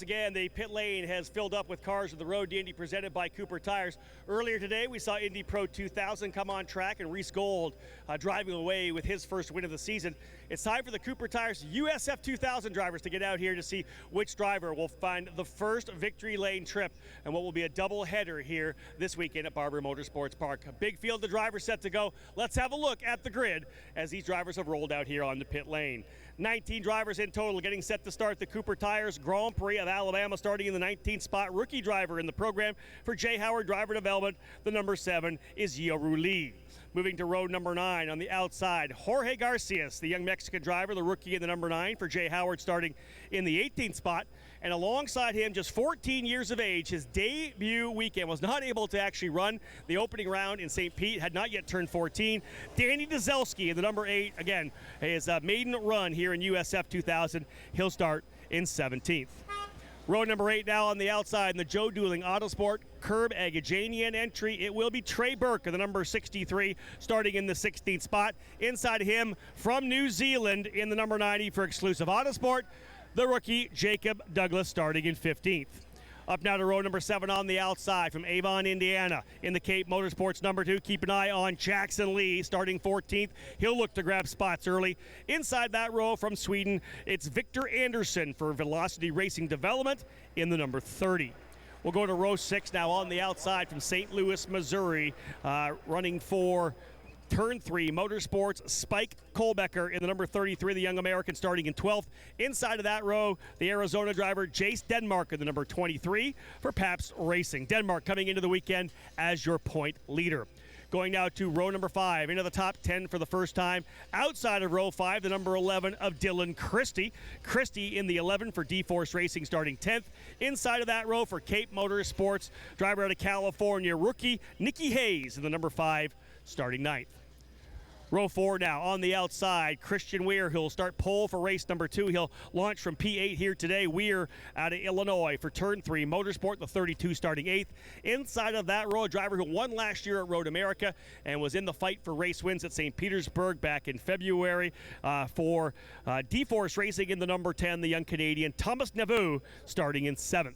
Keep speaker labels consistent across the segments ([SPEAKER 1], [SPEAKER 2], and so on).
[SPEAKER 1] again, the pit lane has filled up with cars of the Road to Indy presented by Cooper Tires. Earlier today, we saw Indy Pro 2000 come on track and Reese Gold driving away with his first win of the season. It's time for the Cooper Tires USF 2000 drivers to get out here to see which driver will find the first victory lane trip and what will be a double header here this weekend at Barber Motorsports Park. A big field of drivers set to go. Let's have a look at the grid as these drivers have rolled out here on the pit lane. 19 drivers in total getting set to start the Cooper Tires Grand Prix of Alabama, starting in the 19th spot. Rookie driver in the program for Jay Howard Driver Development. The number 7 is Yoru Lee. Moving to row number 9 on the outside, Jorge Garcias, the young Mexican driver, the rookie in the number 9 for Jay Howard, starting in the 18th spot. And alongside him, just 14 years of age, his debut weekend, was not able to actually run the opening round in St. Pete, had not yet turned 14. Danny Dzelski in the number 8, again, his maiden run here in USF 2000. He'll start in 17th. Row number 8 now on the outside in the Joe Dueling Autosport Curb Agajanian entry. It will be Trey Burke of the number 63 starting in the 16th spot. Inside him from New Zealand in the number 90 for Exclusive Autosport, the rookie Jacob Douglas starting in 15th. Up now to row number 7 on the outside from Avon, Indiana in the Cape Motorsports number 2. Keep an eye on Jackson Lee starting 14th. He'll look to grab spots early. Inside that row from Sweden, it's Victor Andersson for Velocity Racing Development in the number 30. We'll go to row 6 now on the outside from St. Louis, Missouri, running for Turn 3 Motorsports, Spike Kolbecker in the number 33, the young American starting in 12th. Inside of that row, the Arizona driver Jace Denmark in the number 23 for Pabst Racing. Denmark coming into the weekend as your point leader. Going now to row number 5, into the top 10 for the first time. Outside of row 5, the number 11 of Dylan Christie. Christie in the 11 for D-Force Racing starting 10th. Inside of that row for Cape Motorsports, driver out of California, rookie Nicky Hayes in the number 5 starting 9th. Row 4 now on the outside, Christian Weir, who'll start pole for race number 2. He'll launch from P8 here today. Weir out of Illinois for Turn 3 Motorsport, the 32 starting 8th. Inside of that row, a driver who won last year at Road America and was in the fight for race wins at St. Petersburg back in February for D-Force Racing in the number 10, the young Canadian Thomas Navu starting in 7th.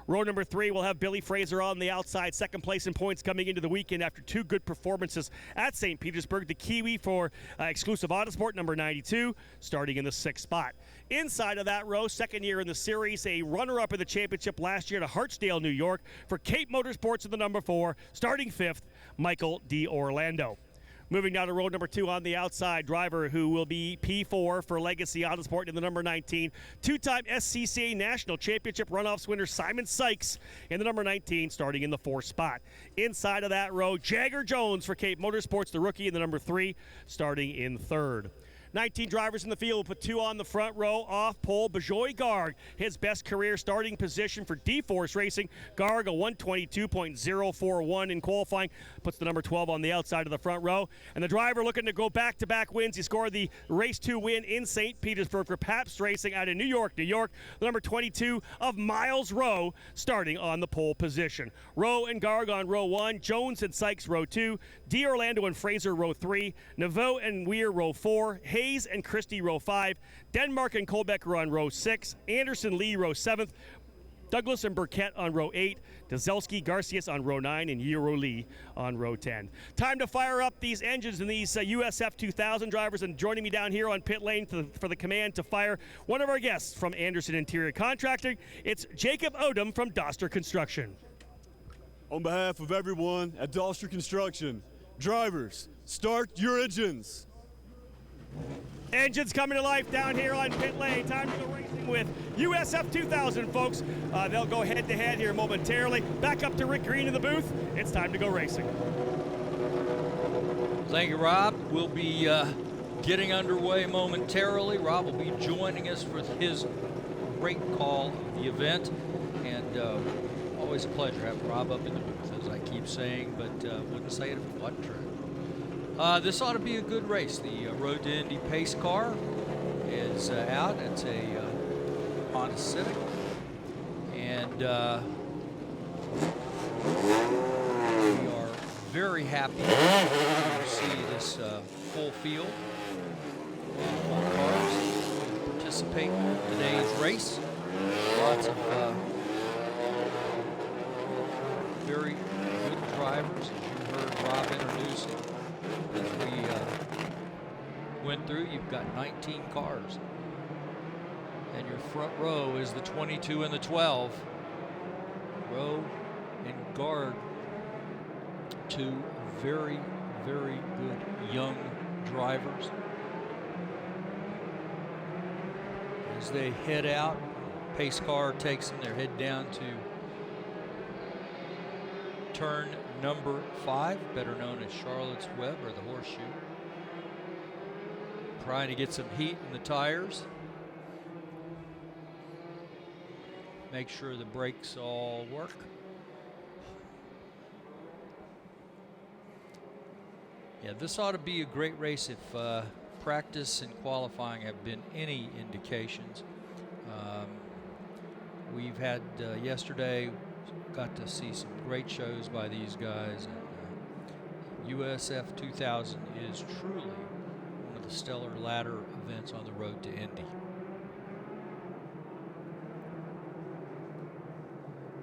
[SPEAKER 1] Row number 3 will have Billy Fraser on the outside, second place in points coming into the weekend after 2 good performances at St. Petersburg. The Kiwi for Exclusive Autosport, number 92, starting in the 6th spot. Inside of that row, second year in the series, a runner-up in the championship last year to Hartsdale, New York, for Cape Motorsports in the number 4, starting 5th, Michael D. Orlando. Moving now to row number 2 on the outside, driver who will be P4 for Legacy Autosport in the number 19. Two-time SCCA National Championship runoffs winner Simon Sykes in the number 19, starting in the 4th spot. Inside of that row, Jagger Jones for Cape Motorsports, the rookie in the number 3, starting in 3rd. 19 drivers in the field, with 2 on the front row. Off pole, Bejoy Garg, his best career starting position for D-Force Racing. Garg, a 122.041 in qualifying, puts the number 12 on the outside of the front row. And the driver looking to go back-to-back wins. He scored the race 2 win in St. Petersburg for Pabst Racing out of New York, New York. The number 22 of Miles Rowe starting on the pole position. Rowe and Garg on row 1, Jones and Sykes row 2, D. Orlando and Fraser row 3, Naveau and Weir row 4, Hayes and Christie row 5, Denmark and Kolbecker on row 6, Anderson Lee row 7th, Douglas and Burkett on row 8, Dzelski Garcias on row 9, and Yoru Lee on row 10. Time to fire up these engines and these USF 2000 drivers, and joining me down here on pit lane for the command to fire one of our guests from Anderson Interior Contracting. It's Jacob Odom from Doster Construction.
[SPEAKER 2] On behalf of everyone at Doster Construction, drivers, start your engines.
[SPEAKER 1] Engines coming to life down here on pit lane. Time to go racing with USF 2000, folks. They'll go head-to-head here momentarily. Back up to Rick Green in the booth. It's time to go racing.
[SPEAKER 3] Thank you, Rob. We'll be getting underway momentarily. Rob will be joining us for his great call of the event. And always a pleasure having Rob up in the booth, as I keep saying, but wouldn't say it if it wasn't true. This ought to be a good race. The Road to Indy pace car is out. It's a Honda Civic. And we are very happy to see this full field of cars participate in today's race. Lots of very good drivers, as you heard Rob introducing. As we went through, you've got 19 cars. And your front row is the 22 and the 12. Row and guard, two very, very good young drivers. As they head out, pace car takes them, they head down to turn number 5, better known as Charlotte's Web or the Horseshoe. Trying to get some heat in the tires. Make sure the brakes all work. Yeah, this ought to be a great race if practice and qualifying have been any indications. We've had yesterday, got to see some great shows by these guys. And USF 2000 is truly one of the stellar ladder events on the road to Indy.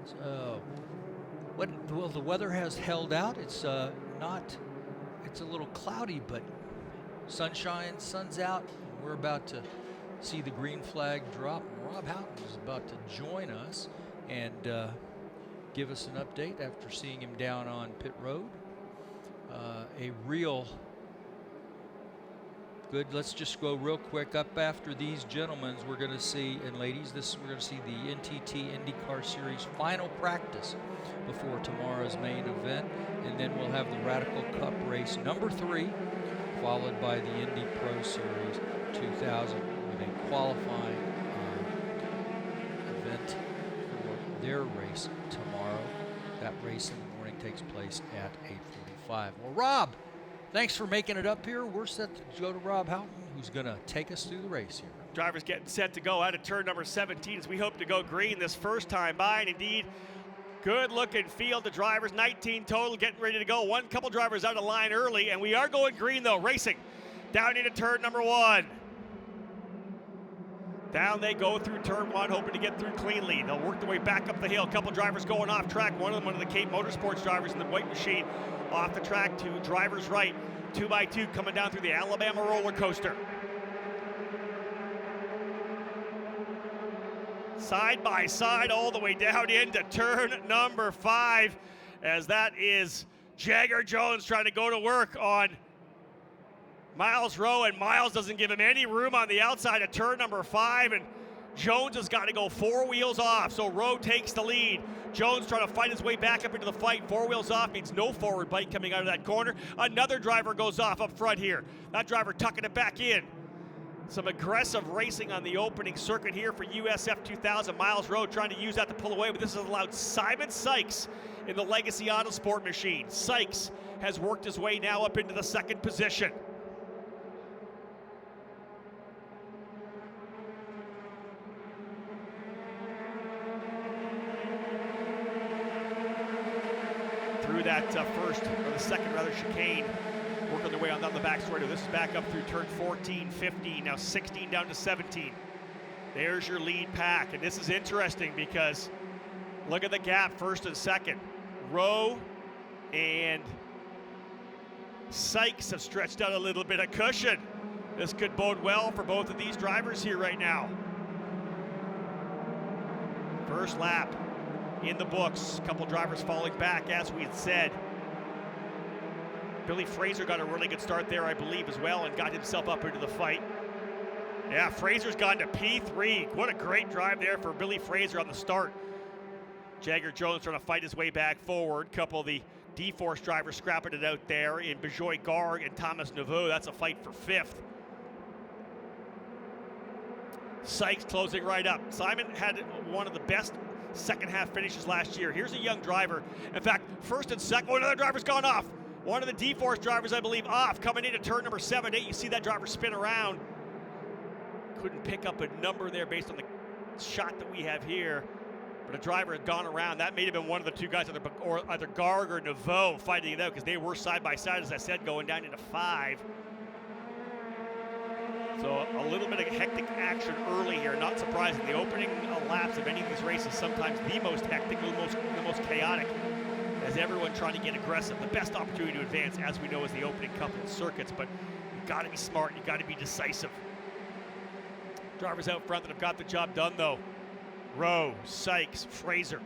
[SPEAKER 3] So, well, the weather has held out. It's it's a little cloudy, but sunshine, sun's out. We're about to see the green flag drop. Rob Houghton is about to join us and give us an update after seeing him down on pit road. A real good. Let's just go real quick up after these gentlemen. We're going to see, and ladies, we're going to see the NTT IndyCar Series final practice before tomorrow's main event, and then we'll have the Radical Cup race number 3, followed by the Indy Pro Series 2000 with a qualifying event for their race tomorrow. That race in the morning takes place at 8:45. Well, Rob, thanks for making it up here. We're set to go to Rob Houghton, who's going to take us through the race here.
[SPEAKER 1] Drivers getting set to go out of turn number 17 as we hope to go green this first time by. And indeed, good looking field of drivers, 19 total, getting ready to go. One couple drivers out of line early, and we are going green though, racing down into turn number 1. Down they go through turn 1, hoping to get through cleanly. They'll work their way back up the hill. A couple drivers going off track. One of them, one of the Cape Motorsports drivers in the white machine, off the track to driver's right. 2x2 coming down through the Alabama roller coaster. Side by side all the way down into turn number 5, as that is Jagger Jones trying to go to work on Miles Rowe, and Miles doesn't give him any room on the outside of turn number 5, and Jones has got to go 4 wheels off, so Rowe takes the lead. Jones trying to fight his way back up into the fight. 4 wheels off means no forward bite coming out of that corner. Another driver goes off up front here. That driver tucking it back in. Some aggressive racing on the opening circuit here for USF 2000. Miles Rowe trying to use that to pull away, but this has allowed Simon Sykes in the Legacy Autosport machine. Sykes has worked his way now up into the 2nd position. Through that first, or the second rather, chicane, working their way on down the back straight. This is back up through turn 14, 15, now 16 down to 17. There's your lead pack, and this is interesting because look at the gap, 1st and 2nd. Rowe and Sykes have stretched out a little bit of cushion. This could bode well for both of these drivers here right now. First lap in the books. A couple drivers falling back, as we had said. Billy Fraser got a really good start there, I believe, as well, and got himself up into the fight. Yeah, Fraser's gone to P3. What a great drive there for Billy Fraser on the start. Jagger Jones trying to fight his way back forward. Couple of the D-Force drivers scrapping it out there in Bejoy Garg and Thomas Naveau. That's a fight for 5th. Sykes closing right up. Simon had one of the best second half finishes last year. Here's a young driver. In fact, 1st and 2nd. Oh, another driver's gone off. One of the D-Force drivers, I believe, off. Coming into turn number 7, 8. You see that driver spin around. Couldn't pick up a number there based on the shot that we have here. But a driver had gone around. That may have been one of the 2 guys, either Garg or Naveau, fighting it out, because they were side by side, as I said, going down into 5. So a little bit of hectic action early here, not surprising. The opening laps of any of these races, sometimes the most hectic, the most chaotic, as everyone trying to get aggressive. The best opportunity to advance, as we know, is the opening couple of circuits, but you've got to be smart, you've got to be decisive. Drivers out front that have got the job done, though. Rowe, Sykes, Fraser.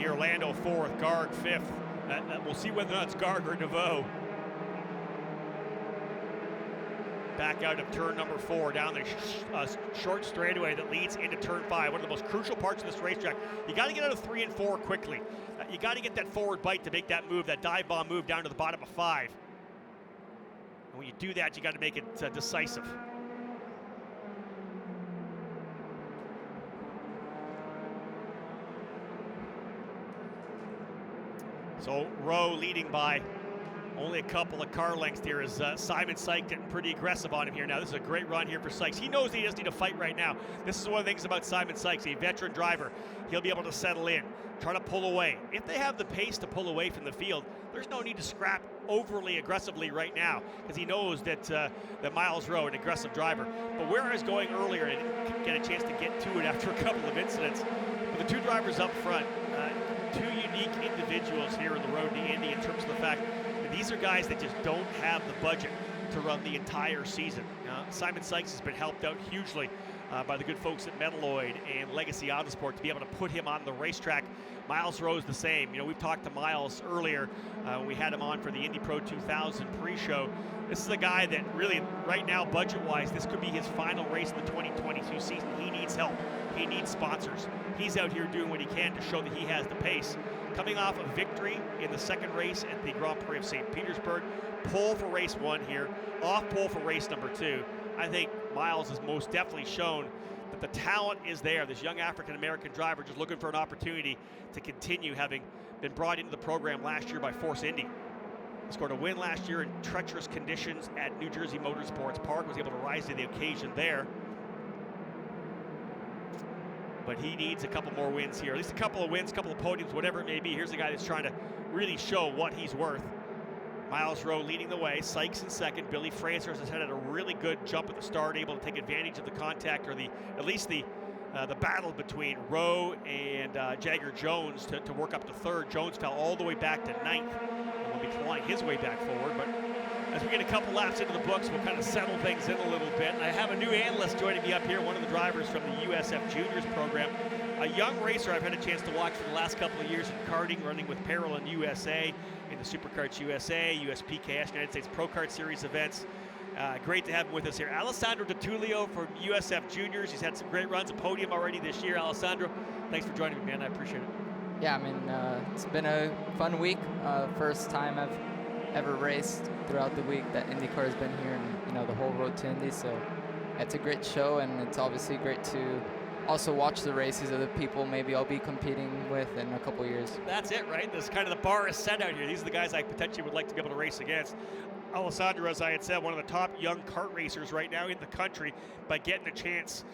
[SPEAKER 1] Orlando fourth, Garg fifth. We'll see whether or not it's Garg or DeVoe. Back out of turn number 4, down the short straightaway that leads into turn 5. One of the most crucial parts of this racetrack. You got to get out of 3 and 4 quickly. You got to get that forward bite to make that move, that dive bomb move down to the bottom of 5. And when you do that, you got to make it decisive. So Rowe leading by only a couple of car lengths here as Simon Sykes getting pretty aggressive on him here now. This is a great run here for Sykes. He knows he doesn't need to fight right now. This is one of the things about Simon Sykes, a veteran driver. He'll be able to settle in, try to pull away. If they have the pace to pull away from the field, there's no need to scrap overly aggressively right now because he knows that that Miles Rowe, an aggressive driver. But where I was going earlier, and I didn't get a chance to get to it after a couple of incidents, but the two drivers up front, two unique individuals here in the road to Indy in terms of the fact that these are guys that just don't have the budget to run the entire season. Simon Sykes has been helped out hugely by the good folks at Metalloid and Legacy Autosport to be able to put him on the racetrack. Miles Rowe's the same. You know, we've talked to Miles earlier when we had him on for the Indy Pro 2000 pre-show. This is a guy that really, right now, budget-wise, this could be his final race of the 2022 season. He needs help. He needs sponsors. He's out here doing what he can to show that he has the pace. Coming off a victory in the second race at the Grand Prix of St. Petersburg, pole for race 1 here, off pole for race number 2. I think Miles has most definitely shown that the talent is there. This young African-American driver just looking for an opportunity to continue, having been brought into the program last year by Force Indy. He scored a win last year in treacherous conditions at New Jersey Motorsports Park, was able to rise to the occasion there. But he needs a couple more wins here, at least a couple of wins, a couple of podiums, whatever it may be. Here's a guy that's trying to really show what he's worth. Miles Rowe leading the way, Sykes in second. Billy Fraser has had a really good jump at the start, able to take advantage of the contact, or at least the battle between Rowe and Jagger Jones to work up to third. Jones fell all the way back to ninth and will be clawing his way back forward. But as we get a couple laps into the books, we'll kind of settle things in a little bit. And I have a new analyst joining me up here, one of the drivers from the USF Juniors program, a young racer I've had a chance to watch for the last couple of years in karting, running with Parallel USA in the Superkarts USA, USPKS, United States Pro Kart Series events. Great to have him with us here. Alessandro DiTullio from USF Juniors. He's had some great runs, a podium already this year. Alessandro, thanks for joining me, man. I appreciate it.
[SPEAKER 4] Yeah, I mean, it's been a fun week. First time I've ever raced throughout the week that IndyCar has been here, and you know, the whole road to Indy. So it's a great show, and it's obviously great to also watch the races of the people maybe I'll be competing with in a couple years.
[SPEAKER 1] That's it, right? This kind of the bar is set out here. These are the guys I potentially would like to be able to race against. Alessandro, as I had said, one of the top young kart racers right now in the country, by getting a chance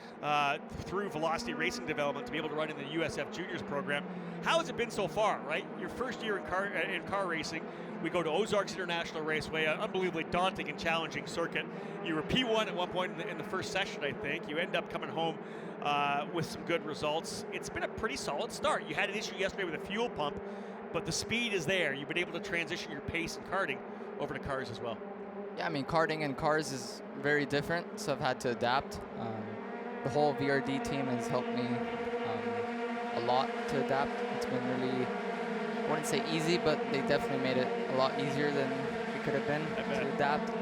[SPEAKER 1] through Velocity Racing Development to be able to run in the USF Juniors program. How has it been so far, right? Your first year in car racing, we go to Ozarks International Raceway, an unbelievably daunting and challenging circuit. You were P1 at one point in the first session, I think. You end up coming home with some good results. It's been a pretty solid start. You had an issue yesterday with a fuel pump, but the speed is there. You've been able to transition your pace in karting over to cars as well.
[SPEAKER 4] Yeah, I mean, karting and cars is very different, so I've had to adapt. The whole VRD team has helped me a lot to adapt. It's been really, I wouldn't say easy, but they definitely made it a lot easier than it could have been to adapt.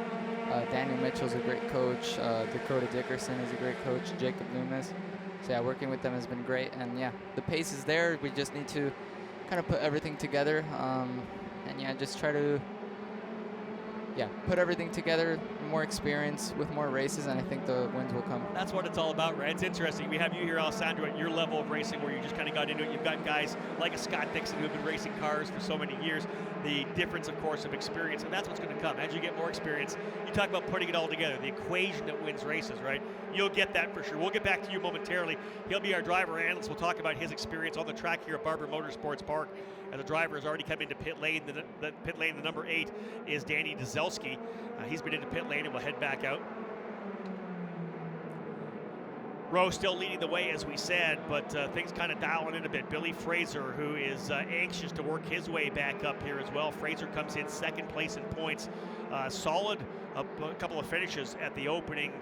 [SPEAKER 4] Daniel Mitchell's a great coach. Dakota Dickerson is a great coach. Jacob Loomis. So yeah, working with them has been great. And yeah, the pace is there. We just need to kind of put everything together. And yeah, just try to yeah, put everything together, more experience with more races, and I think the wins will come.
[SPEAKER 1] That's what it's all about, right? It's interesting. We have you here, Alessandro, at your level of racing where you just kind of got into it. You've got guys like a Scott Dixon who have been racing cars for so many years. The difference, of course, of experience, and that's what's going to come. As you get more experience, you talk about putting it all together, the equation that wins races, right? You'll get that for sure. We'll get back to you momentarily. He'll be our driver analyst. We'll talk about his experience on the track here at Barber Motorsports Park. And the driver has already come into pit lane. The pit lane, the number 8, is Danny Dzelski. He's been into pit lane and will head back out. Rowe still leading the way, as we said, but things kind of dialing in a bit. Billy Fraser, who is anxious to work his way back up here as well. Fraser comes in second place in points. Solid a couple of finishes at the opening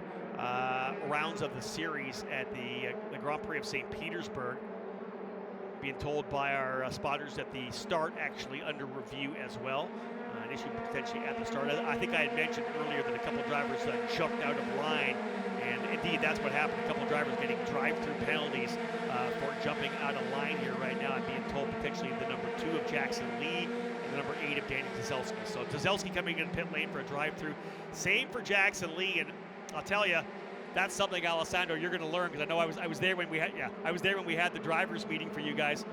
[SPEAKER 1] rounds of the series at the Grand Prix of St. Petersburg. Being told by our spotters that the start actually under review as well. An issue potentially at the start. I think I had mentioned earlier that a couple drivers jumped out of line, and indeed that's what happened. A couple drivers getting drive-through penalties for jumping out of line here right now. I'm being told potentially the number 2 of Jackson Lee and the number 8 of Danny Dzelski. So Dzelski coming in pit lane for a drive-through. Same for Jackson Lee, and I'll tell you, that's something, Alessandro, you're going to learn, because I know I was there when we had the drivers meeting for you guys.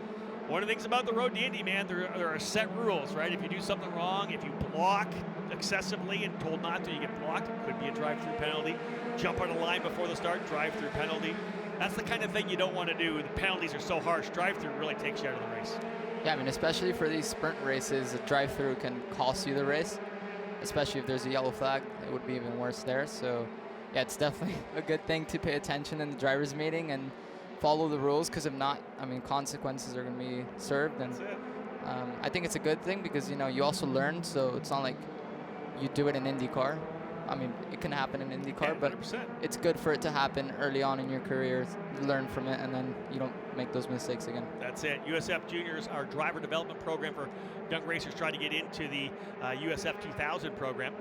[SPEAKER 1] One of the things about the road to Indy, man, there are set rules, right? If you do something wrong, if you block excessively and told not to, you get blocked. It could be a drive-through penalty. Jump on a line before the start, drive-through penalty. That's the kind of thing you don't want to do. The penalties are so harsh. Drive-through really takes you out of the race.
[SPEAKER 4] Yeah, I mean, especially for these sprint races, a drive-through can cost you the race, especially if there's a yellow flag. It would be even worse there. So yeah, it's definitely a good thing to pay attention in the drivers' meeting and follow the rules, because if not, I mean, consequences are going to be served. And I think it's a good thing because, you also learn, so it's not like you do it in IndyCar. I mean, it can happen in IndyCar,
[SPEAKER 1] yeah,
[SPEAKER 4] but it's good for it to happen early on in your career, learn from it, and then you don't make those mistakes again.
[SPEAKER 1] That's it. USF Juniors, our driver development program for young racers trying to get into the USF 2000 program.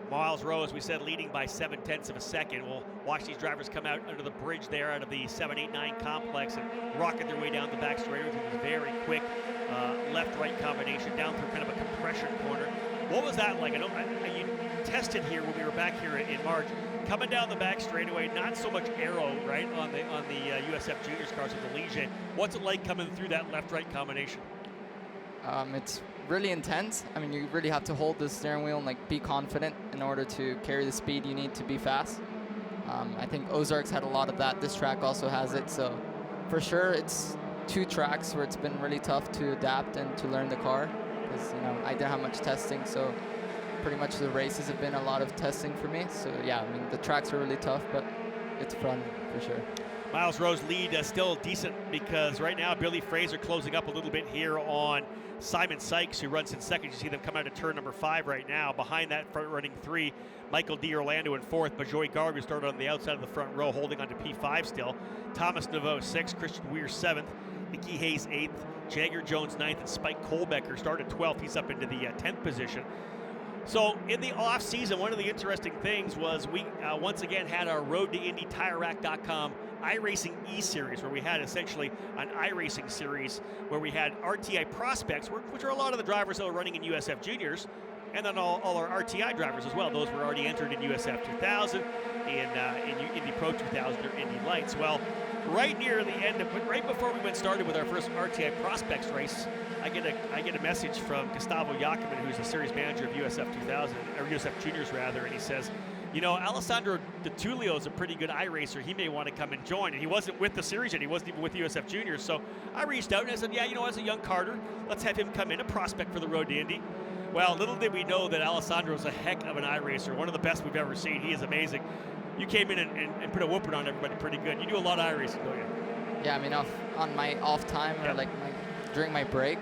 [SPEAKER 1] Miles Rowe, as we said, leading by 0.7 of a second. We'll watch these drivers come out under the bridge there out of the 789 complex and rocket their way down the back straightaway through this very quick left-right combination down through kind of a compression corner. What was that like? I know you tested here when we were back here in March. Coming down the back straightaway, not so much aero, right, on the USF Juniors cars with the Ligier. What's it like coming through that left-right combination?
[SPEAKER 4] It's really intense. I mean, you really have to hold the steering wheel and be confident in order to carry the speed you need to be fast. I think Ozarks had a lot of that. This track also has it. So for sure, it's 2 tracks where it's been really tough to adapt and to learn the car, because I didn't have much testing. So pretty much the races have been a lot of testing for me. So yeah, I mean, the tracks are really tough, but it's fun for sure.
[SPEAKER 1] Miles Rowe's lead still decent, because right now Billy Fraser closing up a little bit here on Simon Sykes, who runs in second. You see them come out of turn number 5 right now. Behind that front-running 3, Michael D'Orlando in 4th. Bajoy Garg, who started on the outside of the front row, holding on to P5 still. Thomas Naveau 6th, Christian Weir 7th, Nicky Hayes 8th, Jagger Jones 9th, and Spike Kohlbecker started 12th. He's up into the 10th position. So in the off season, one of the interesting things was we once again had our Road to Indy TireRack.com iRacing E-Series, where we had essentially an iRacing series where we had RTI prospects, which are a lot of the drivers that are running in USF Juniors, and then all our RTI drivers as well. Those were already entered in USF 2000, in Indy Pro 2000 or Indy Lights. Well, right near the end of, right before we went started with our first RTI prospects race, I get a message from Gustavo Yakiman, who's the series manager of USF 2000, or USF Juniors rather, and he says, Alessandro DeTulio is a pretty good iRacer. He may want to come and join. And he wasn't with the series yet. He wasn't even with USF Juniors. So I reached out and I said, as a young Carter, let's have him come in, a prospect for the Road to Indy. Well, little did we know that Alessandro is a heck of an iRacer, one of the best we've ever seen. He is amazing. You came in and put a whooping on everybody pretty good. You do a lot of iRacing, don't you?
[SPEAKER 4] Yeah, I mean, on my off time, or during my break,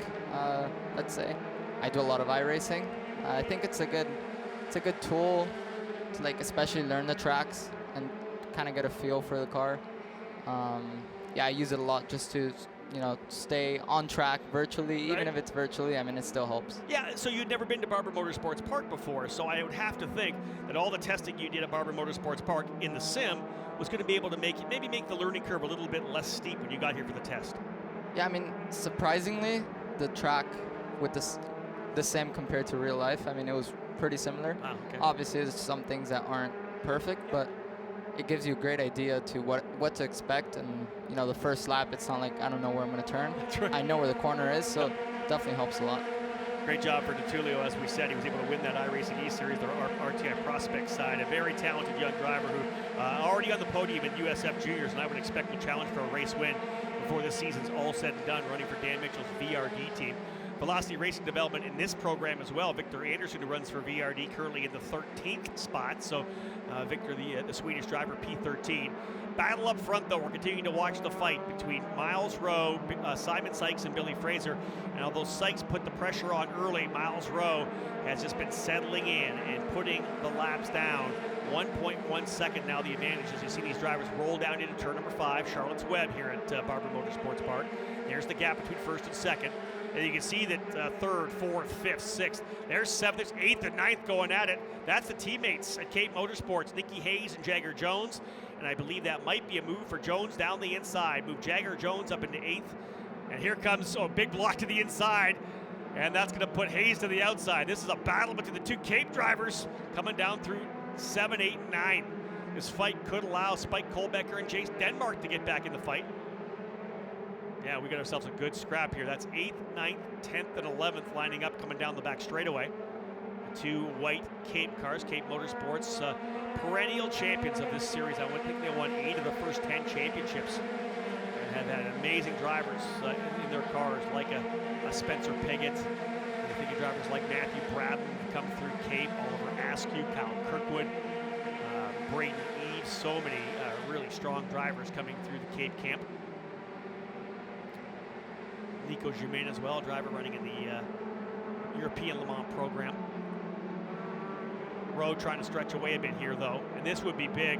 [SPEAKER 4] let's say, I do a lot of iRacing. I think it's a good tool to especially learn the tracks and kind of get a feel for the car. I use it a lot just to stay on track virtually, even if it's virtually. I mean, it still helps.
[SPEAKER 1] Yeah, so you'd never been to Barber Motorsports Park before, so I would have to think that all the testing you did at Barber Motorsports Park in the sim was going to be able to make the learning curve a little bit less steep when you got here for the test.
[SPEAKER 4] Yeah, I mean, surprisingly, the track with the sim compared to real life, I mean, it was pretty similar.
[SPEAKER 1] Wow, okay.
[SPEAKER 4] Obviously, there's some things that aren't perfect, but it gives you a great idea to what to expect. And you know, the first lap, it's not like I don't know where I'm going to turn.
[SPEAKER 1] That's right.
[SPEAKER 4] I know where the corner is, so definitely helps a lot.
[SPEAKER 1] Great job for DeTulio, as we said. He was able to win that iRacing E-Series, their RTI Prospect side. A very talented young driver who already on the podium in USF Juniors, and I would expect to challenge for a race win before this season's all said and done, running for Dan Mitchell's VRD team. Velocity Racing Development in this program as well. Victor Anderson, who runs for VRD, currently in the 13th spot. So Victor, the Swedish driver, P13. Battle up front, though. We're continuing to watch the fight between Miles Rowe, Simon Sykes, and Billy Fraser. And although Sykes put the pressure on early, Miles Rowe has just been settling in and putting the laps down. 1.1 second now the advantage as you see these drivers roll down into turn number 5, Charlotte's Web here at Barber Motorsports Park. There's the gap between first and second. And you can see that third, fourth, fifth, sixth. There's seventh, eighth, and ninth going at it. That's the teammates at Cape Motorsports, Nikki Hayes and Jagger Jones. And I believe that might be a move for Jones down the inside. Move Jagger Jones up into eighth. And here comes a big block to the inside. And that's going to put Hayes to the outside. This is a battle between the two Cape drivers coming down through 7, 8, and 9. This fight could allow Spike Kolbecker and Chase Denmark to get back in the fight. Yeah, we got ourselves a good scrap here. That's 8th, 9th, 10th, and 11th lining up coming down the back straightaway. The two white Cape cars, Cape Motorsports, perennial champions of this series. I think they won 8 of the first 10 championships and have had amazing drivers in their cars, like a Spencer Piggott. I think of drivers like Matthew Bradley come through Cape, Oliver Askew, Kyle Kirkwood, Braden Eves, so many really strong drivers coming through the Cape camp. Nico Germain as well, driver running in the European Le Mans program. Rowe trying to stretch away a bit here, though, and this would be big.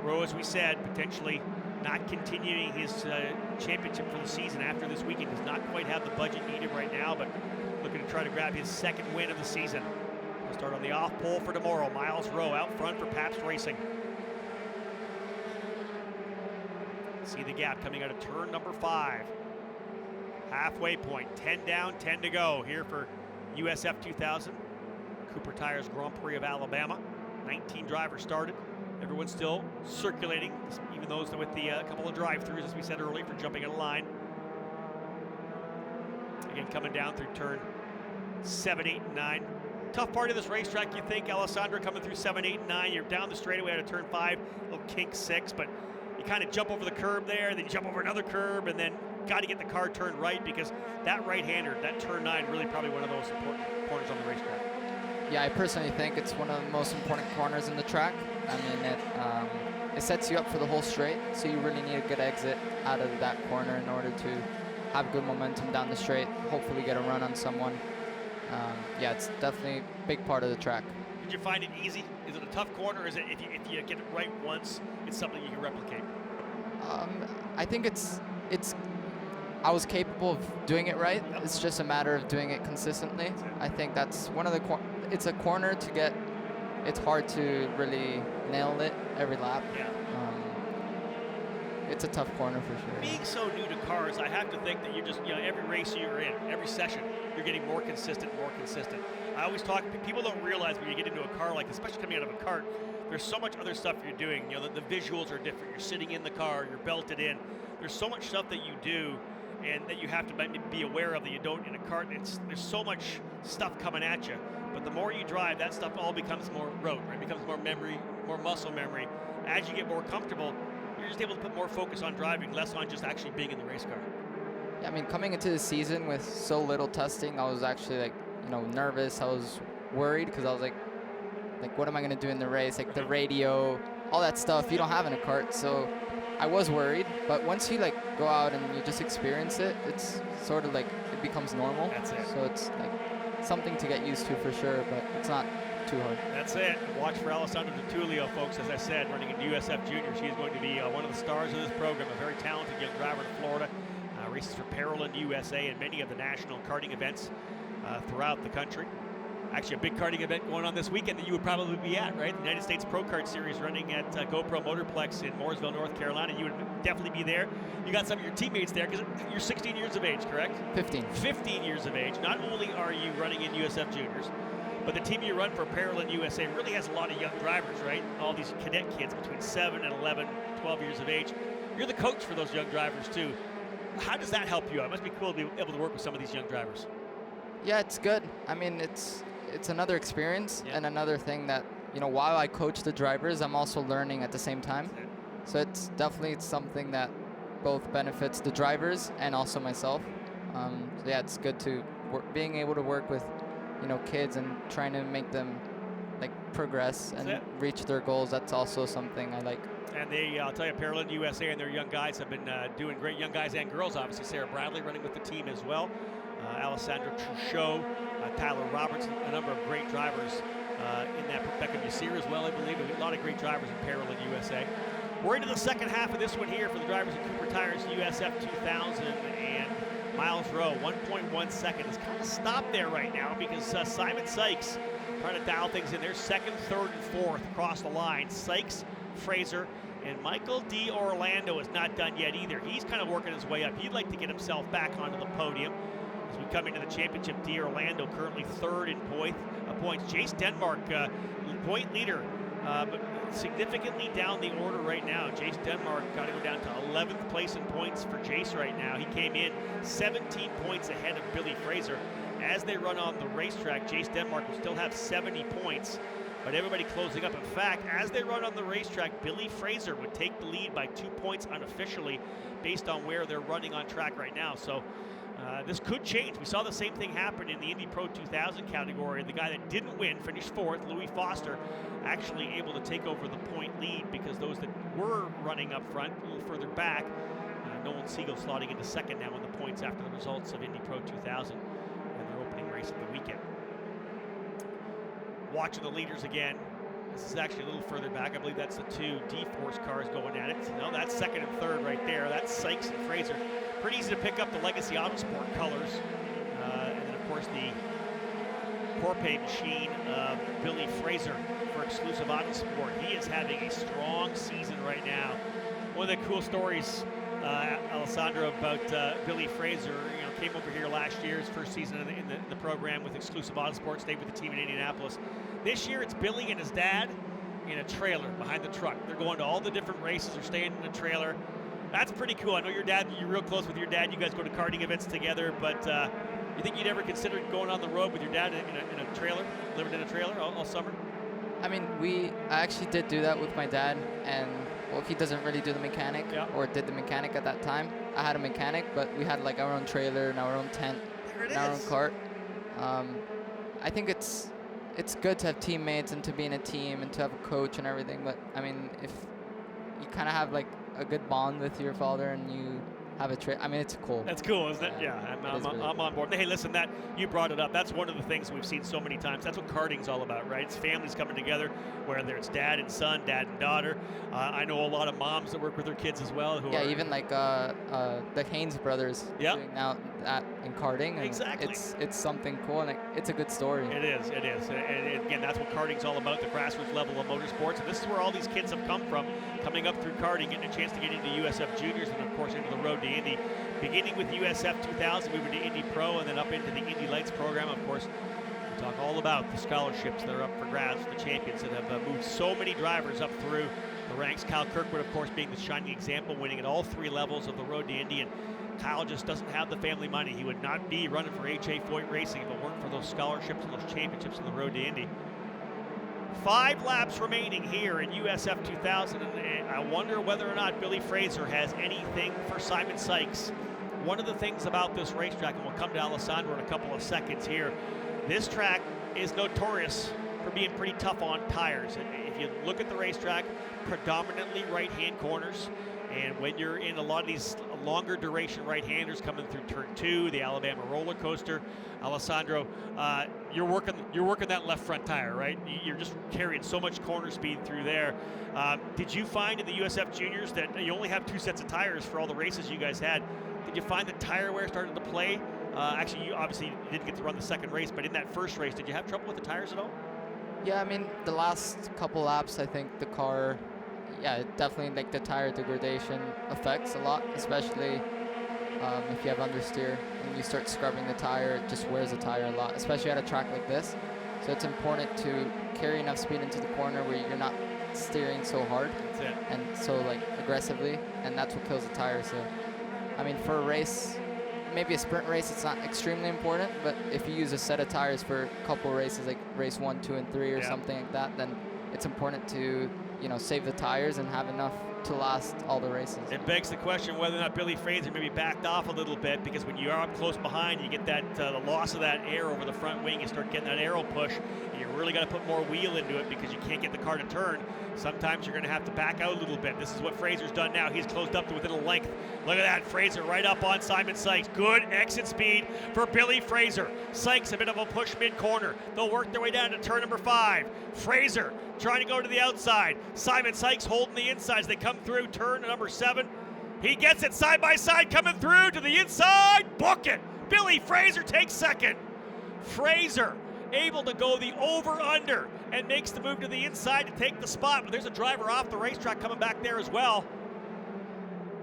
[SPEAKER 1] Rowe, as we said, potentially not continuing his championship for the season after this weekend. Does not quite have the budget needed right now, but looking to try to grab his second win of the season. We'll start on the off pole for tomorrow. Miles Rowe out front for Pabst Racing. See the gap coming out of turn number 5. Halfway point, 10 down, 10 to go here for USF 2000. Cooper Tires Grand Prix of Alabama. 19 drivers started. Everyone's still circulating, even those with the couple of drive-throughs, as we said earlier, for jumping in a line. Again, coming down through turn 7, 8, and 9. Tough part of this racetrack, you think, Alessandra, coming through 7, 8, and 9. You're down the straightaway out of turn 5, little kink 6, but you kind of jump over the curb there, then you jump over another curb, and then got to get the car turned right, because that right-hander, that turn 9, really probably one of those important corners on the racetrack.
[SPEAKER 4] Yeah, I personally think it's one of the most important corners in the track. I mean, it sets you up for the whole straight, so you really need a good exit out of that corner in order to have good momentum down the straight, hopefully get a run on someone. Yeah, it's definitely a big part of the track.
[SPEAKER 1] Did you find it easy? Is it a tough corner, or is it if you get it right once, it's something you can replicate?
[SPEAKER 4] I think I was capable of doing it right.
[SPEAKER 1] Yep.
[SPEAKER 4] It's just a matter of doing it consistently. I think that's one of the it's a corner to get. It's hard to really nail it every lap.
[SPEAKER 1] Yeah.
[SPEAKER 4] It's a tough corner for sure.
[SPEAKER 1] Being so new to cars, I have to think that you just, every race you're in, every session, you're getting more consistent, more consistent. I always talk, people don't realize when you get into a car like this, especially coming out of a kart, there's so much other stuff you're doing. The visuals are different. You're sitting in the car, you're belted in. There's so much stuff that you do and that you have to be aware of that you don't in a kart. There's so much stuff coming at you. But the more you drive, that stuff all becomes more rote, right? It becomes more memory, more muscle memory. As you get more comfortable, you're just able to put more focus on driving, less on just actually being in the race car.
[SPEAKER 4] Yeah, I mean, coming into the season with so little testing, I was actually nervous. I was worried because I was like, what am I going to do in the race? Like the radio, all that stuff you don't have in a kart. So I was worried, but once you go out and you just experience it, it's sort of it becomes normal.
[SPEAKER 1] That's it.
[SPEAKER 4] So it's something to get used to for sure, but it's not too hard.
[SPEAKER 1] That's it. Watch for Alessandra DeTulio, folks. As I said, running in USF Junior. She is going to be one of the stars of this program, a very talented young driver in Florida. Races for Parolin USA and many of the national karting events throughout the country. Actually, a big karting event going on this weekend that you would probably be at, right? The United States Pro Kart Series running at GoPro Motorplex in Mooresville, North Carolina. You would definitely be there. You got some of your teammates there because you're 16 years of age, correct?
[SPEAKER 4] 15.
[SPEAKER 1] 15 years of age. Not only are you running in USF Juniors, But the team you run for, Parallel USA, really has a lot of young drivers, right? All these cadet kids between 7 and 11, 12 years of age. You're the coach for those young drivers too. How does that help you out? It must be cool to be able to work with some of these young drivers.
[SPEAKER 4] Yeah, it's good. I mean, it's another experience and another thing that, you know, while I coach the drivers, I'm also learning at the same time. So it's definitely something that both benefits the drivers and also myself. So yeah, it's good to being able to work with, you know, kids and trying to make them like progress and reach their goals. That's also something I like.
[SPEAKER 1] And they, I'll tell you, Parallel USA and their young guys have been doing great. Young guys and girls, obviously. Sarah Bradley running with the team as well. Alessandro Truchot, Tyler Roberts, a number of great drivers in that. Rebecca Musir as well, I believe. A lot of great drivers in Parallel USA. We're into the second half of this one here for the drivers at Cooper Tires USF 2000, and Miles Rowe, 1.1 second, is kind of stopped there right now because Simon Sykes trying to dial things in there. Second, third, and fourth across the line. Sykes, Fraser, and Michael D. Orlando is not done yet either. He's kind of working his way up. He'd like to get himself back onto the podium. As we come into the championship, D. Orlando currently third in points. Jace Denmark, point leader, but significantly down the order right now. Jace Denmark got to go down to 11th place in points for Jace right now. He came in 17 points ahead of Billy Fraser. As they run on the racetrack, Jace Denmark will still have 70 points, but everybody closing up. In fact, as they run on the racetrack, Billy Fraser would take the lead by 2 points unofficially based on where they're running on track right now. So this could change. We saw the same thing happen in the Indy Pro 2000 category. The guy that didn't win finished fourth, Louis Foster, actually able to take over the point lead because those that were running up front, a little further back, Nolan Siegel slotting into second now in the points after the results of Indy Pro 2000 and their opening race of the weekend. Watching the leaders again. This is actually a little further back. I believe that's the two D-Force cars going at it. No, that's second and third right there. That's Sykes and Fraser. Pretty easy to pick up the Legacy Autosport colors. And then, of course, the Corpay machine of Billy Fraser for Exclusive Autosport. He is having a strong season right now. One of the cool stories, Alessandro, about Billy Fraser, you know, came over here last year, his first season in the program with Exclusive Autosport, stayed with the team in Indianapolis. This year, it's Billy and his dad in a trailer behind the truck. They're going to all the different races. They're staying in a trailer. That's pretty cool. I know your dad, you're real close with your dad. You guys go to karting events together, but you think you'd ever consider going on the road with your dad in a trailer, living in a trailer all summer?
[SPEAKER 4] I mean, I actually did do that with my dad, and well, he doesn't really do the mechanic, or did the mechanic at that time. I had a mechanic, but we had like our own trailer and our own tent and our own cart. I think it's good to have teammates and to be in a team and to have a coach and everything, but I mean, if you kind of have like a good bond with your father and you have a I mean, it's cool.
[SPEAKER 1] That's cool, isn't it? Yeah, I'm on board. Hey, listen, that you brought it up. That's one of the things we've seen so many times. That's what karting's all about, right? It's families coming together, whether it's dad and son, dad and daughter. I know a lot of moms that work with their kids as well. Who
[SPEAKER 4] even like the Haynes brothers doing now that in karting. And
[SPEAKER 1] exactly.
[SPEAKER 4] It's something cool, and it's a good story.
[SPEAKER 1] It is. And again, that's what karting's all about, the grassroots level of motorsports. And this is where all these kids have come from, coming up through karting, getting a chance to get into USF Juniors and, of course, into the road to Indy. Beginning with USF 2000, moving to Indy Pro, and then up into the Indy Lights program. Of course, we talk all about the scholarships that are up for grabs, the champions that have moved so many drivers up through the ranks. Kyle Kirkwood, of course, being the shining example, winning at all three levels of the road to Indy. And Kyle just doesn't have the family money. He would not be running for H.A. Foyt Racing if it weren't for those scholarships and those championships in the road to Indy. 5 laps remaining here in USF 2000, and I wonder whether or not Billy Fraser has anything for Simon Sykes. One of the things about this racetrack, and we'll come to Alessandro in a couple of seconds here, this track is notorious for being pretty tough on tires. And if you look at the racetrack, predominantly right-hand corners, and when you're in a lot of these longer duration right-handers coming through turn 2, the Alabama roller coaster, Alessandro, you're working that left front tire, right? You're just carrying so much corner speed through there. Did you find in the USF Juniors that you only have 2 sets of tires for all the races you guys had? Did you find that tire wear started to play? Actually, you obviously didn't get to run the second race, but in that first race, did you have trouble with the tires at all?
[SPEAKER 4] Yeah, I mean, the last couple laps, I think the car, definitely like the tire degradation affects a lot, especially if you have understeer and you start scrubbing the tire, it just wears the tire a lot, especially at a track like this. So it's important to carry enough speed into the corner where you're not steering so hard
[SPEAKER 1] That's it.
[SPEAKER 4] and so like aggressively, and that's what kills the tire. So, I mean, for a race, maybe a sprint race, it's not extremely important, but if you use a set of tires for a couple races, like race 1, 2, and 3 or something like that, then it's important to, you know, save the tires and have enough to last all the races.
[SPEAKER 1] It begs the question whether or not Billy Fraser maybe backed off a little bit, because when you are up close behind, you get that the loss of that air over the front wing. You start getting that aero push, and you really got to put more wheel into it because you can't get the car to turn. Sometimes you're going to have to back out a little bit. This is what Fraser's done now. He's closed up to within a length. Look at that, Fraser right up on Simon Sykes. Good exit speed for Billy Fraser. Sykes a bit of a push mid-corner. They'll work their way down to turn number 5. Fraser trying to go to the outside. Simon Sykes holding the inside as they come through turn number 7. He gets it side by side coming through to the inside. Book it. Billy Fraser takes second. Fraser able to go the over-under and makes the move to the inside to take the spot. But there's a driver off the racetrack coming back there as well.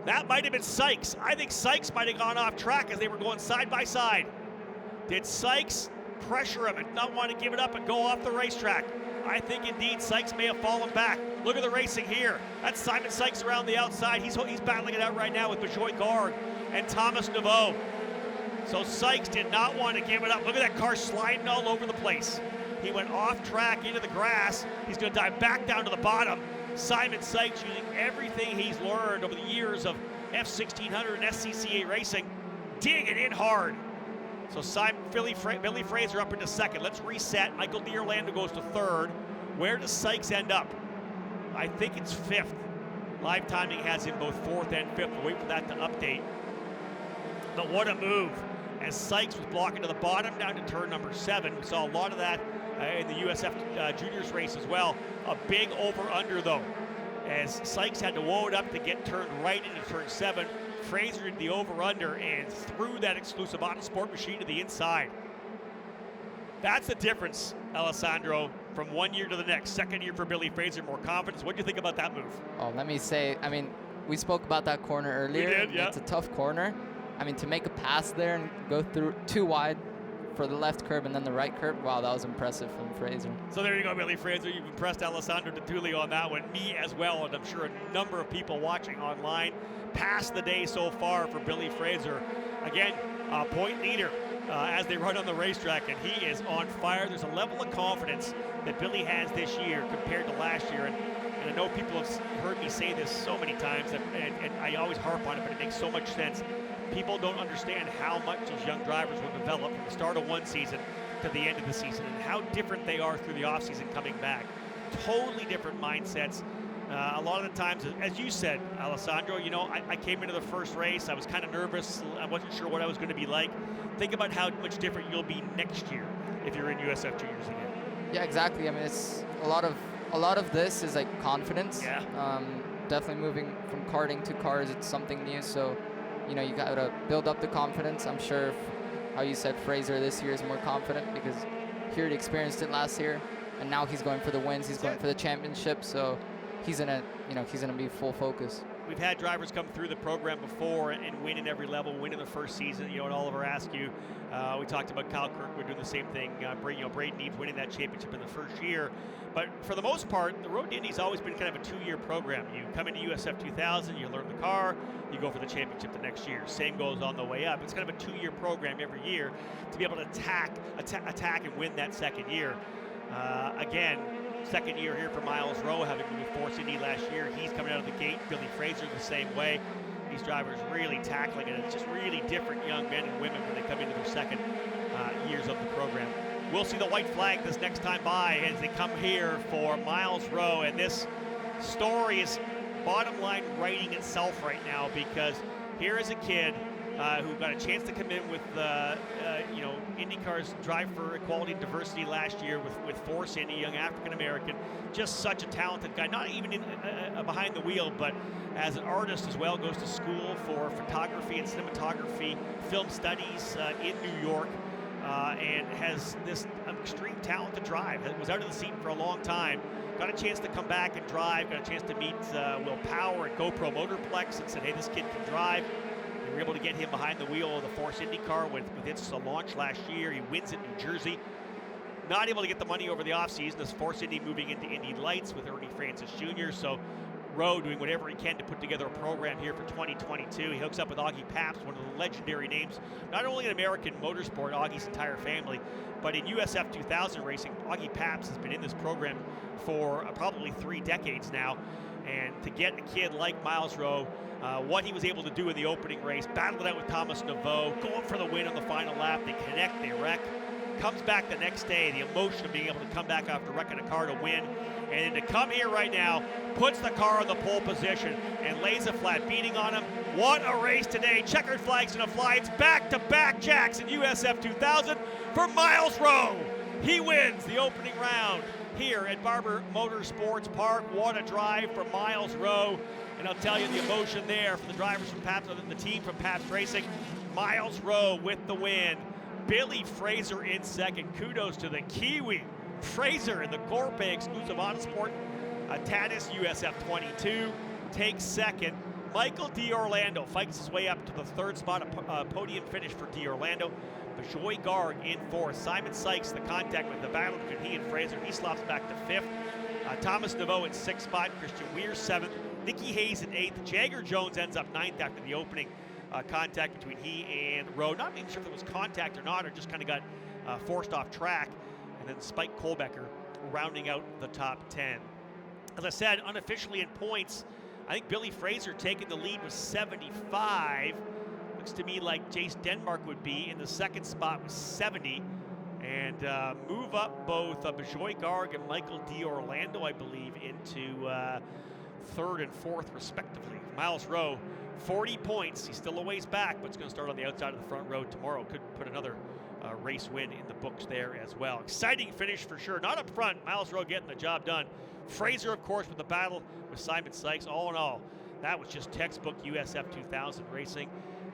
[SPEAKER 1] That might have been Sykes. I think Sykes might have gone off track as they were going side by side. Did Sykes pressure him and not want to give it up and go off the racetrack? I think indeed Sykes may have fallen back. Look at the racing here. That's Simon Sykes around the outside. He's battling it out right now with Bejoy Gard and Thomas Naveau. So Sykes did not want to give it up. Look at that car sliding all over the place. He went off track into the grass. He's going to dive back down to the bottom. Simon Sykes using everything he's learned over the years of F1600 and SCCA racing, digging in hard. So Billy Fraser up into second. Let's reset. Michael D'Orlando goes to third. Where does Sykes end up? I think it's 5th. Live timing has him both 4th and 5th. We'll wait for that to update. But what a move, as Sykes was blocking to the bottom down to turn number 7. We saw a lot of that in the USF Juniors race as well. A big over-under though, as Sykes had to woe it up to get turned right into turn 7. Fraser did the over-under and threw that exclusive Autosport machine to the inside. That's the difference, Alessandro, from one year to the next. Second year for Billy Fraser, more confidence. What do you think about that move?
[SPEAKER 4] Oh, let me say, I mean, we spoke about that corner earlier.
[SPEAKER 1] We did, yeah.
[SPEAKER 4] It's a tough corner. I mean, to make a pass there and go through too wide for the left curb and then the right curb, wow, that was impressive from Fraser.
[SPEAKER 1] So there you go, Billy Fraser. You've impressed Alessandro Tutuli on that one. Me as well, and I'm sure a number of people watching online. Passed the day so far for Billy Fraser. Again, point leader as they run on the racetrack, and he is on fire. There's a level of confidence that Billy has this year compared to last year. And I know people have heard me say this so many times, and I always harp on it, but it makes so much sense. People don't understand how much these young drivers will develop from the start of one season to the end of the season, and how different they are through the offseason coming back. Totally different mindsets. A lot of the times, as you said, Alessandro, you know, I came into the first race, I was kind of nervous, I wasn't sure what I was going to be like. Think about how much different you'll be next year if you're in USF Juniors again.
[SPEAKER 4] Yeah, exactly. I mean, it's a lot of this is like confidence.
[SPEAKER 1] Yeah.
[SPEAKER 4] Definitely moving from karting to cars, it's something new. So, you know, you got to build up the confidence. I'm sure, how you said, Fraser this year is more confident because he already experienced it last year, and now he's going for the wins. He's going for the championship. So he's gonna be full focus.
[SPEAKER 1] We've had drivers come through the program before and win at every level, win in the first season. You know, and Oliver Askew, we talked about Kyle Kirkwood doing the same thing. Braden Neves winning that championship in the first year. But for the most part, the Road to Indy's always been kind of a 2-year program. You come into USF 2000, you learn the car, you go for the championship the next year. Same goes on the way up. It's kind of a 2-year program every year to be able to attack and win that second year. Again, second year here for Miles Rowe, having been with Force Indy last year. He's coming out of the gate. Billy Fraser the same way. These drivers really tackling it. It's just really different young men and women when they come into their second years of the program. We'll see the white flag this next time by as they come here for Miles Rowe. And this story is bottom line writing itself right now, because here is a kid who got a chance to come in with, IndyCar's Drive for Equality and Diversity last year with Force Indy, young African-American. Just such a talented guy, not even behind the wheel, but as an artist as well. Goes to school for photography and cinematography, film studies in New York, and has this extreme talent to drive. Was out of the seat for a long time. Got a chance to come back and drive, got a chance to meet Will Power at GoPro Motorplex and said, hey, this kid can drive. They were able to get him behind the wheel of the Force Indy car with its launch last year. He wins at New Jersey. not able to get the money over the offseason. This forced Indy moving into Indy Lights with Ernie Francis Jr. So Rowe doing whatever he can to put together a program here for 2022. He hooks up with Augie Pabst, one of the legendary names, not only in American motorsport, Augie's entire family, but in USF 2000 racing. Augie Pabst has been in this program for probably 3 decades now. And to get a kid like Myles Rowe, what he was able to do in the opening race, battled it out with Thomas Naveau, going for the win on the final lap. They connect, they wreck. Comes back the next day, the emotion of being able to come back after wrecking a car to win. And then to come here right now, puts the car in the pole position and lays a flat beating on him. What a race today. Checkered flags gonna fly. It's back-to-back jacks in USF 2000 for Myles Rowe. He wins the opening round here at Barber Motorsports Park. What a drive for Myles Rowe. And I'll tell you the emotion there for the drivers from Pabst, the team from Pabst Racing. Myles Rowe with the win. Billy Fraser in second. Kudos to the Kiwi. Fraser in the Corpe exclusive Autosport. Tatis USF 22 takes second. Michael D'Orlando fights his way up to the 3rd spot, a podium finish for D'Orlando. Bajoy Garg in 4th. Simon Sykes, the contact with the battle between he and Fraser. He slops back to 5th. Thomas Naveau in 6th spot. Christian Weir 7th. Nicky Hayes in 8th. Jagger Jones ends up 9th after the opening contact between he and Rowe. Not even sure if it was contact or not, or just kind of got forced off track. And then Spike Kohlbecker rounding out the top 10. As I said, unofficially in points, I think Billy Fraser taking the lead with 75. Looks to me like Jace Denmark would be in the 2nd spot with 70. And move up both Bajoy Garg and Michael D'Orlando, I believe, into 3rd and 4th respectively. Myles Rowe, 40 points. He's still a ways back, but it's going to start on the outside of the front row tomorrow. Could put another race win in the books there as well. Exciting finish for sure. Not up front, Myles Rowe getting the job done. Fraser, of course, with the battle with Simon Sykes. All in all, that was just textbook USF 2000 racing.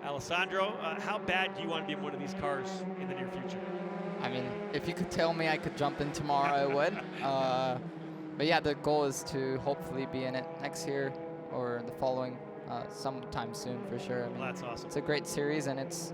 [SPEAKER 1] Alessandro, how bad do you want to be in one of these cars in the near future?
[SPEAKER 4] I mean, if you could tell me I could jump in tomorrow, I would. But yeah, the goal is to hopefully be in it next year or the following, sometime soon for sure. I mean,
[SPEAKER 1] Well, that's awesome.
[SPEAKER 4] it's a great series, and it's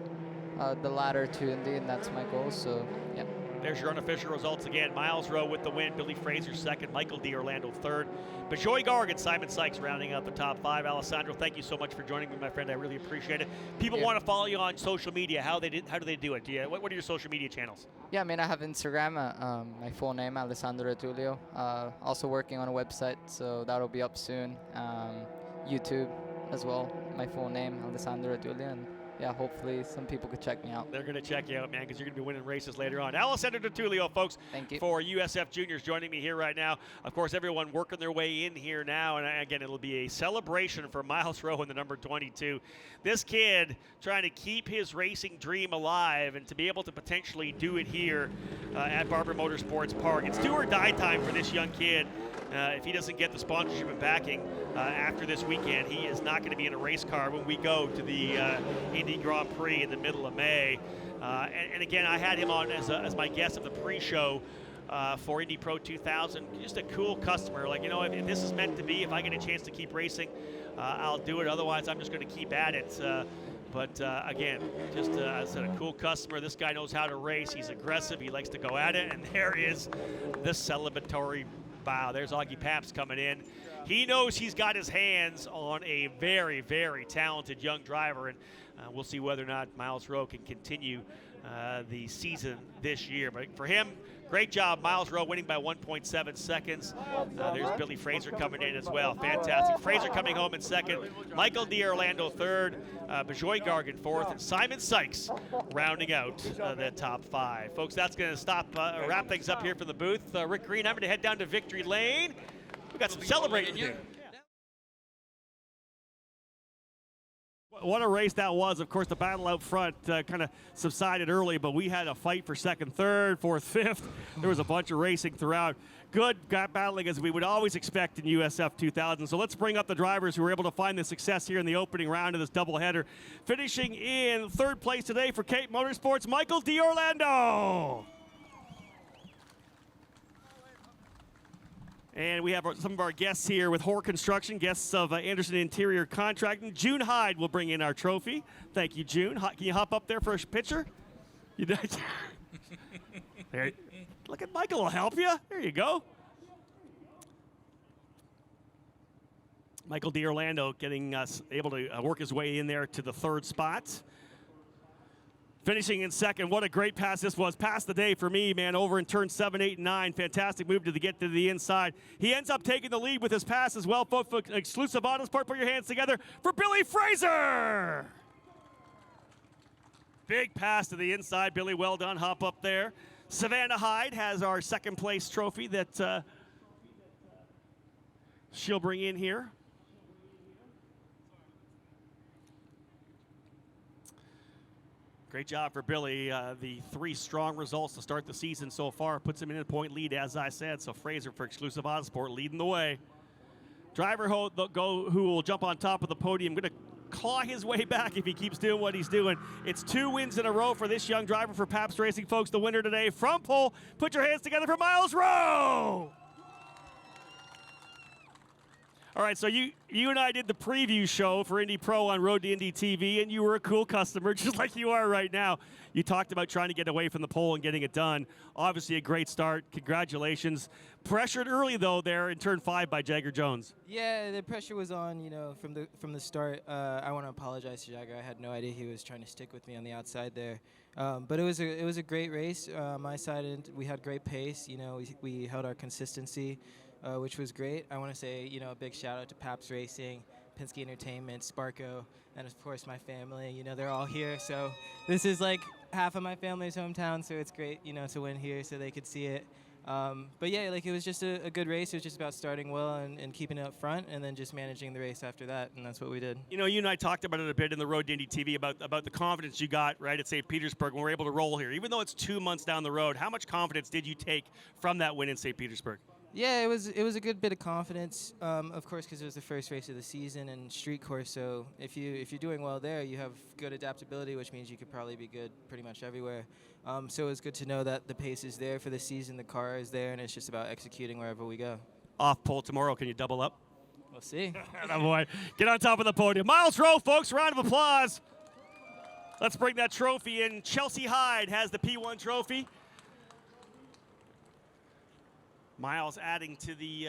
[SPEAKER 4] the ladder to Indy, and that's my goal. So yeah.
[SPEAKER 1] There's your unofficial results again. Myles Rowe with the win. Billy Fraser 2nd. Michael D'Orlando 3rd. Bajoy Garg and Simon Sykes rounding out the top 5. Alessandro, thank you so much for joining me, my friend. I really appreciate it. People want to follow you on social media. How do they do it? What are your social media channels?
[SPEAKER 4] Yeah, I mean, I have Instagram, my full name, Alessandro Tulio. Also working on a website, so that'll be up soon. YouTube as well, my full name, Alessandro Tulio. And yeah, hopefully some people could check me out.
[SPEAKER 1] They're going to check you out, man, because you're going to be winning races later on. Alessandro Tulio, folks,
[SPEAKER 4] Thank you.
[SPEAKER 1] for USF Juniors joining me here right now. Of course, everyone working their way in here now, and again, it'll be a celebration for Myles Rowe in the number 22. This kid trying to keep his racing dream alive and to be able to potentially do it here at Barber Motorsports Park. It's do or die time for this young kid. If he doesn't get the sponsorship and backing after this weekend, he is not going to be in a race car when we go to the Indy Grand Prix in the middle of May. And again, I had him on as my guest of the pre-show for Indy Pro 2000. Just a cool customer. Like, you know, if this is meant to be, if I get a chance to keep racing, I'll do it. Otherwise, I'm just going to keep at it. But again, just as I said, a cool customer. This guy knows how to race. He's aggressive. He likes to go at it. And there is the celebratory bow. There's Augie Pabst coming in. He knows he's got his hands on a very, very talented young driver, and we'll see whether or not Myles Rowe can continue the season this year. But for him, great job. Myles Rowe winning by 1.7 seconds. There's Billy Fraser coming in as well. Fantastic. Fraser coming home in 2nd. Michael D'Orlando 3rd. Bajoy Garg in 4th. And Simon Sykes rounding out the top 5. Folks, that's going to wrap things up here from the booth. Rick Green, I'm going to head down to Victory Lane. We've got some celebrating to do. What a race that was. Of course, the battle out front kind of subsided early, but we had a fight for 2nd, 3rd, 4th, 5th. There was a bunch of racing throughout. Good battling as we would always expect in USF 2000. So let's bring up the drivers who were able to find the success here in the opening round of this doubleheader. Finishing in 3rd place today for Cape Motorsports, Michael D'Orlando. And we have some of our guests here with Hoare Construction, guests of Anderson Interior Contracting. June Hyde will bring in our trophy. Thank you, June. Can you hop up there for a picture? You did. There. Look at Michael will help you. There you go. Michael D'Orlando getting able to work his way in there to the 3rd spot. Finishing in 2nd. What a great pass this was. Pass the day for me, man, over in turn 7, 8, and 9. Fantastic move to get to the inside. He ends up taking the lead with his pass as well. Folks, for exclusive Autosport, put your hands together for Billy Fraser. Big pass to the inside. Billy, well done. Hop up there. Savannah Hyde has our 2nd place trophy that she'll bring in here. Great job for Billy. The 3 strong results to start the season so far puts him in a point lead, as I said. So Fraser for exclusive Autosport leading the way. Driver who will jump on top of the podium, going to claw his way back if he keeps doing what he's doing. It's 2 wins in a row for this young driver for Pabst Racing, folks. The winner today from pole. Put your hands together for Miles Rowe. All right, so you and I did the preview show for Indy Pro on Road to Indy TV, and you were a cool customer, just like you are right now. You talked about trying to get away from the pole and getting it done. Obviously, a great start. Congratulations. Pressured early, though, there in turn 5 by Jagger Jones.
[SPEAKER 5] Yeah, the pressure was on, from the start. I want to apologize to Jagger. I had no idea he was trying to stick with me on the outside there. But it was a great race. My side, we had great pace. We held our consistency. Which was great. I want to say, a big shout out to Pabst Racing, Penske Entertainment, Sparco, and of course my family. They're all here, so this is like half of my family's hometown, so it's great, to win here so they could see it. But yeah, it was just a good race. It was just about starting well and keeping it up front, and then just managing the race after that, and that's what we did.
[SPEAKER 1] You and I talked about it a bit in the Road to Indy TV about the confidence you got right at St. Petersburg when we're able to roll here. Even though it's 2 months down the road, how much confidence did you take from that win in St. Petersburg?
[SPEAKER 5] Yeah, it was a good bit of confidence, of course, because it was the first race of the season and street course. So if you're doing well there, you have good adaptability, which means you could probably be good pretty much everywhere. So it was good to know that the pace is there for the season, the car is there, and it's just about executing wherever we go.
[SPEAKER 1] Off pole tomorrow, can you double up?
[SPEAKER 5] We'll see.
[SPEAKER 1] Oh boy, get on top of the podium. Miles Rowe, folks, round of applause. Let's bring that trophy in. Chelsea Hyde has the P1 trophy. Miles adding to the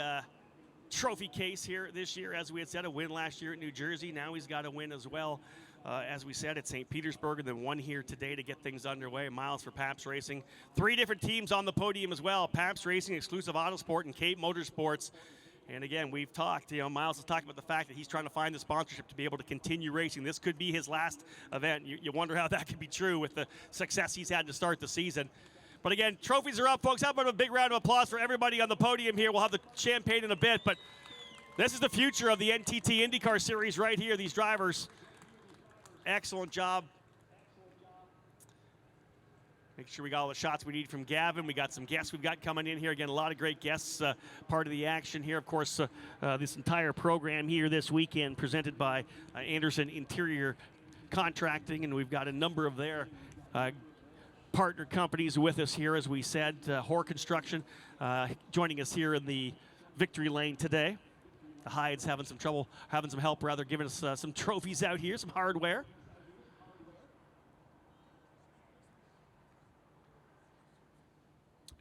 [SPEAKER 1] trophy case here this year. As we had said, a win last year at New Jersey. Now he's got a win as well, as we said, at St. Petersburg, and then one here today to get things underway. Miles for Pabst Racing. 3 different teams on the podium as well. Pabst Racing, Exclusive Autosport, and Cape Motorsports. And again, we've talked, Miles has talked about the fact that he's trying to find the sponsorship to be able to continue racing. This could be his last event. You wonder how that could be true with the success he's had to start the season. But again, trophies are up, folks. How about a big round of applause for everybody on the podium here? We'll have the champagne in a bit, but this is the future of the NTT IndyCar Series right here. These drivers, excellent job. Make sure we got all the shots we need from Gavin. We got some guests we've got coming in here. Again, a lot of great guests, part of the action here. Of course, this entire program here this weekend presented by Anderson Interior Contracting, and we've got a number of their partner companies with us here, as we said. Hoare Construction joining us here in the victory lane today. The Hyde's having some help, giving us some trophies out here, some hardware.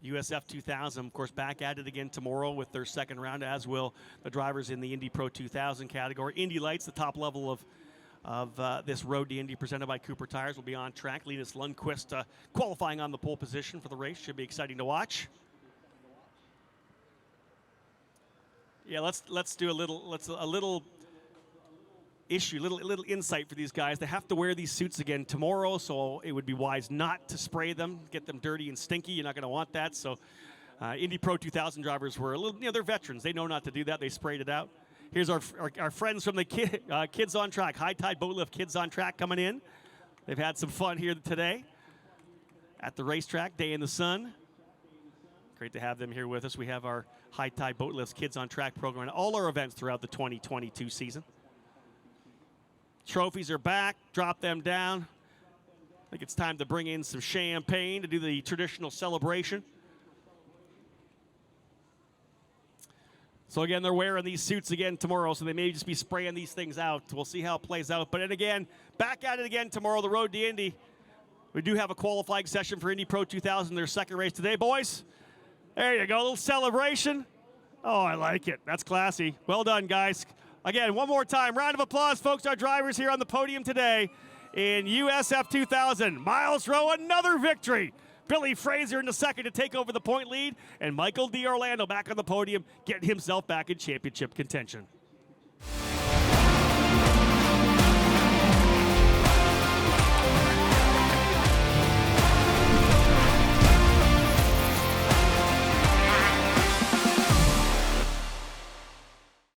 [SPEAKER 1] USF 2000, of course, back at it again tomorrow with their second round, as will the drivers in the Indy Pro 2000 category. Indy Lights, the top level of this Road to Indy presented by Cooper Tires, will be on track. Linus Lundqvist qualifying on the pole position for the race. Should be exciting to watch. Yeah, let's do a little insight for these guys. They have to wear these suits again tomorrow, so it would be wise not to spray them, get them dirty and stinky. You're not going to want that. So Indy Pro 2000 drivers were a little, they're veterans. They know not to do that. They sprayed it out. Here's our friends from the Kids on Track, High Tide Boat Lift Kids on Track coming in. They've had some fun here today at the racetrack, day in the sun. Great to have them here with us. We have our High Tide Boat Lifts Kids on Track program and all our events throughout the 2022 season. Trophies are back. Drop them down. I think it's time to bring in some champagne to do the traditional celebration. So again, they're wearing these suits again tomorrow, so they may just be spraying these things out. We'll see how it plays out. But then again, back at it again tomorrow, the Road to Indy. We do have a qualifying session for Indy Pro 2000, their second race today, boys. There you go, a little celebration. Oh, I like it. That's classy. Well done, guys. Again, one more time, round of applause, folks, our drivers here on the podium today in USF 2000. Miles Rowe, another victory. Billy Fraser in the second to take over the point lead, and Michael D'Orlando back on the podium, getting himself back in championship contention.